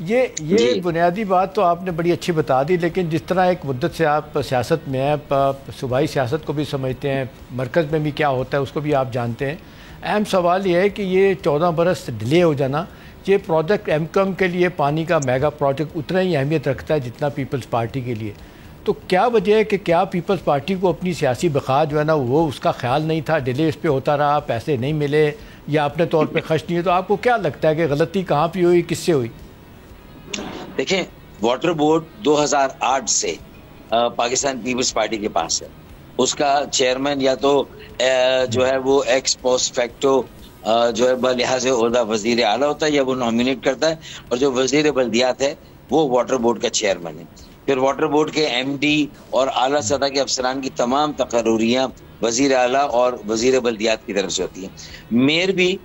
ये बुनियादी बात तो आपने बड़ी अच्छी बता दी, लेकिन जिस तरह एक मुद्दत से आप सियासत में हैं, सूबाई सियासत को भी समझते हैं, मरकज़ में भी क्या होता है उसको भी आप जानते हैं। अहम सवाल ये है कि ये 14 बरस डिले हो जाना, ये प्रोजेक्ट एमकम के लिए पानी का मेगा प्रोजेक्ट उतना ही अहमियत रखता है जितना पीपल्स पार्टी के लिए। तो क्या वजह है कि क्या पीपल्स पार्टी को अपनी सियासी बखा जो है ना वो उसका ख्याल नहीं था, डिले इस पर होता रहा, पैसे नहीं मिले या अपने तौर पे खर्च नहीं है? तो आपको क्या लगता है कि गलती कहाँ पे हुई, किससे हुई? देखें, वाटर बोर्ड 2008 से पाकिस्तान पीपल्स पार्टी के पास है। उसका चेयरमैन या तो जो है वो एक्स पोस्ट फैक्टो जो है बलिहाज ओहदा वजीर आला होता है या वो नॉमिनेट करता है, और जो वजीर बल्दियात है वो वाटर बोर्ड का चेयरमैन है। फिर वाटर बोर्ड के एमडी और आला सतह के अफसरान की तमाम तकर्रुरियां वजीर आला और वजीर बल्दियात की तरफ से होती है। मेयर भी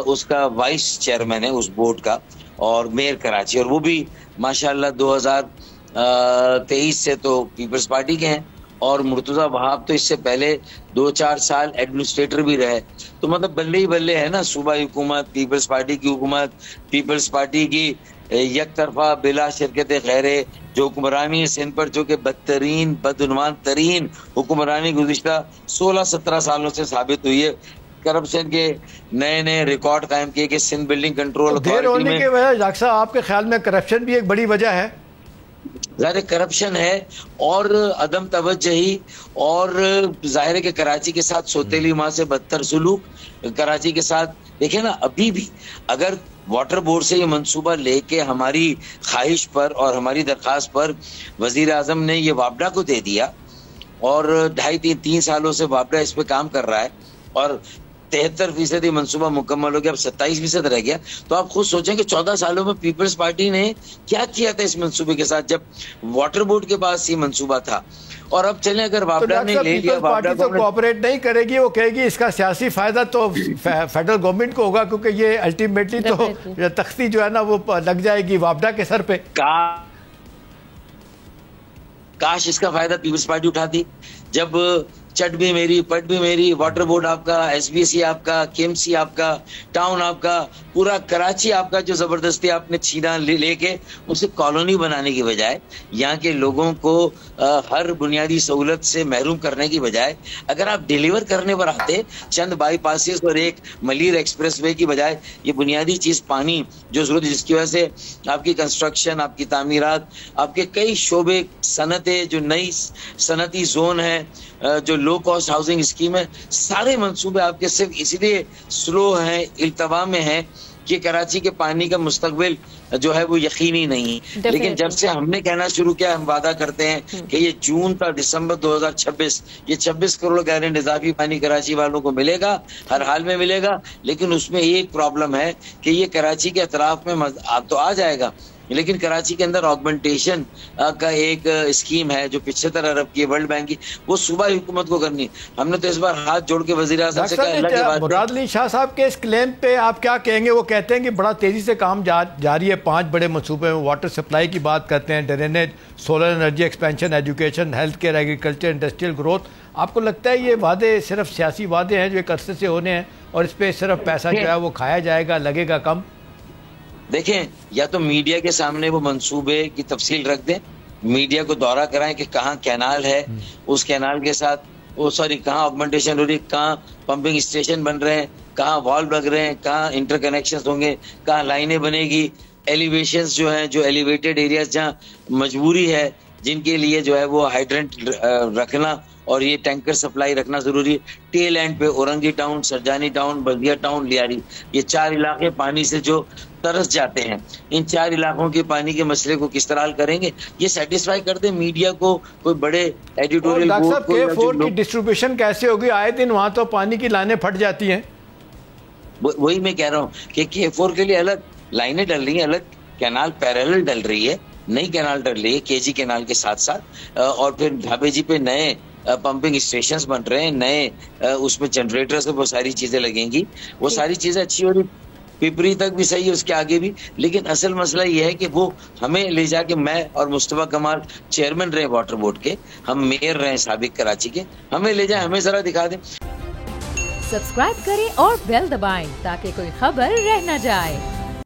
उसका वाइस चेयरमैन है उस बोर्ड का, और मेयर कराची, और वो भी माशाल्लाह 2023 से तो पीपल्स पार्टी के हैं, और मुर्तजा वहाब तो इससे पहले 2-4 साल एडमिनिस्ट्रेटर भी रहे। तो मतलब बल्ले ही बल्ले है ना, सूबाई हुकूमत, पीपल्स पार्टी की हुकूमत, पीपल्स पार्टी की एक तरफा बिला शिरकत गैरे जो हुक्मरानी है सिंध पर, जो कि बदतरीन बदउनवान तरीन हुक्मरानी गुज़िश्ता 16-17 सालों से साबित हुई है। करप्शन के नए नए रिकॉर्ड कायम किए कि सिंध बिल्डिंग कंट्रोल देर होने की वजह, डॉक्टर साहब आपके ख्याल में करप्शन भी एक बड़ी वजह है? ज़ाहिर करप्शन है और अदम तवज्जुही, और जाहिर है कि कराची के साथ सौतेली माँ से बदतर सुलूक कराची के साथ। देखे ना, अभी भी अगर वाटर बोर्ड से ये मंसूबा लेके हमारी ख्वाहिश पर और हमारी दरख्वास्त पर वजीर आजम ने ये वापडा को दे दिया, और 2.5-3 सालों से वापडा इस पे काम कर रहा है, और 73% मंसूबा मुकम्मल हो गया, अब 27% रह गया। तो आप खुद सोचें कि 14 सालों में पीपल्स पार्टी ने क्या किया था इस मंसूबे के साथ, जब वाटर बोर्ड के पास ये मंसूबा था। और अब चलें, अगर वापडा ने ले लिया, वापडा तो कोऑपरेट नहीं करेगी, वो कहेगी इसका सियासी फायदा तो फेडरल गवर्नमेंट को होगा, क्योंकि ये अल्टीमेटली तो तख्ती जो है ना वो लग जाएगी वापडा के सर पे। काश इसका फायदा पीपल्स पार्टी उठाती। जब चट भी मेरी पट भी मेरी, वाटर बोर्ड आपका, एसबीसी आपका, केएमसी आपका, टाउन आपका, पूरा कराची आपका, जो जबरदस्ती आपने छीना लेके उसे कॉलोनी बनाने की बजाय, यहाँ के लोगों को हर बुनियादी सहूलत से महरूम करने की बजाय, अगर आप डिलीवर करने पर आते चंद बाईपासेस और एक मलीर एक्सप्रेसवे की बजाय, ये बुनियादी चीज पानी जो जरूरत, जिसकी वजह से आपकी कंस्ट्रक्शन, आपकी तामीरात, आपके कई शोबे, सनतें, जो नई सनती जोन है, जो लो कॉस्ट हाउसिंग स्कीम है, सारे मंसूबे आपके सिर्फ इसलिए स्लो हैं, इल्तवा में हैं कि कराची के पानी का मुस्तकबिल जो है वो यकीनी नहीं है। लेकिन जब से हमने कहना शुरू किया, हम वादा करते हैं कि ये जून तक दिसंबर 2026 ये 26 करोड़ गैलन इजाफी पानी कराची वालों को मिलेगा, हर हाल में मिलेगा। लेकिन उसमें एक प्रॉब्लम है कि ये कराची के अतराफ में आप तो आ जाएगा, लेकिन कराची के अंदर ऑगमेंटेशन का एक स्कीम है जो 75 अरब की वर्ल्ड बैंक की, वो सूबाई हुकूमत को करनी। हमने तो इस बार हाथ जोड़ के वज़ीर आज़म से कहा। मुराद अली शाह साहब के इस क्लेम पे आप क्या कहेंगे? वो कहते हैं कि बड़ा तेजी से काम जारी है, 5 बड़े मंसूबे में वाटर सप्लाई की बात करते हैं, drainage, solar energy expansion, education, health care, agriculture, industrial growth. आपको लगता है ये वादे सिर्फ सियासी वादे हैं जो एक अरसे से होने हैं और इस पर सिर्फ पैसा जो है वो खाया जाएगा, लगेगा कम? देखें, या तो मीडिया के सामने वो मंसूबे की तफसील रख दें, मीडिया को दौरा कराएं कि कहाँ कैनाल है, उस कैनाल के साथ कहाँ ऑगमेंटेशन हो रही है, कहाँ पंपिंग स्टेशन बन रहे हैं, कहाँ वॉल्व लग रहे हैं, कहाँ इंटरकनेक्शंस होंगे, कहाँ लाइनें बनेगी, एलिवेशंस जो हैं, जो एलिवेटेड एरियाज जहाँ मजबूरी है, जिनके लिए जो है वो हाइड्रेंट रखना और ये टैंकर सप्लाई रखना जरूरी है। टेल एंड पे औरंगी टाउन, सरजानी टाउन, बल्दिया टाउन, लियारी, ये 4 इलाके पानी से जो तरस जाते हैं, इन 4 इलाकों के पानी के मसले को किस तरह हल करेंगे, ये सेटिस्फाई कर दे मीडिया को। कोई बड़े एडिटोरियल बोर्ड को K4 की डिस्ट्रीब्यूशन कैसे होगी? आए दिन वहां तो पानी की लाइनें फट जाती हैं। वही मैं कह रहा हूँ कि K4 के लिए अलग लाइनें डल रही है, अलग कैनाल पैरेलल डल रही है, नई कैनाल डल रही है केजी कैनाल के साथ साथ, और फिर ढाबे जी पे नए पंपिंग स्टेशंस बन रहे हैं, नए उसमें जनरेटर से वो सारी चीजें लगेंगी, वो सारी चीजें अच्छी हो रही, पिपरी तक भी सही है, उसके आगे भी। लेकिन असल मसला ये है कि वो हमें ले जाके, मैं और मुस्तफा कमाल चेयरमैन रहे वाटर बोर्ड के, हम मेयर रहे साबिक कराची के, हमें ले जाए, हमें जरा दिखा दें। सब्सक्राइब करें और बेल दबाएं ताकि कोई खबर रह न जाए।